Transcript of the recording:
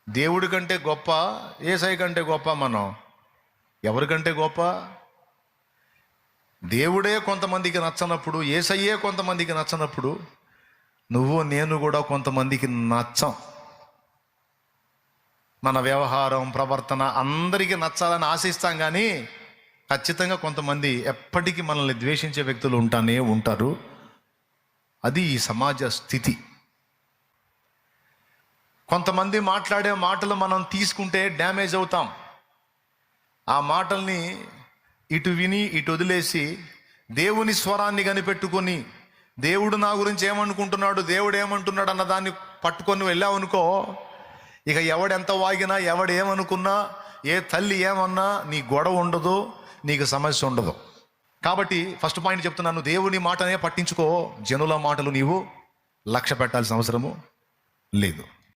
దేవుడి కంటే గొప్ప, యేసయ్య కంటే గొప్ప మనం? ఎవరికంటే గొప్ప? దేవుడే కొంతమందికి నచ్చనప్పుడు, యేసయ్యే కొంతమందికి నచ్చనప్పుడు, నువ్వు నేను కూడా కొంతమందికి నచ్చం. మన వ్యవహారం, ప్రవర్తన అందరికీ నచ్చాలని ఆశిస్తాం, కానీ ఖచ్చితంగా కొంతమంది ఎప్పటికీ మనల్ని ద్వేషించే వ్యక్తులు ఉంటారు. అది ఈ సమాజ స్థితి. కొంతమంది మాట్లాడే మాటలు మనం తీసుకుంటే డ్యామేజ్ అవుతాం. ఆ మాటల్ని ఇటు విని ఇటు వదిలేసి దేవుని స్వరాన్ని కనిపెట్టుకొని, దేవుడు నా గురించి ఏమనుకుంటున్నాడు, దేవుడు ఏమంటున్నాడు అన్న దాన్ని పట్టుకొని వెళ్ళావనుకో, ఇక ఎవడెంత వాగినా, ఎవడేమనుకున్నా, ఏ తల్లి ఏమన్నా నీ గొడవ ఉండదు, నీకు సమస్య ఉండదు. కాబట్టి ఫస్ట్ పాయింట్ చెప్తున్నాను, దేవుని మాటనే పట్టించుకో. జనుల మాటలు నీవు లక్ష్య పెట్టాల్సిన అవసరము లేదు.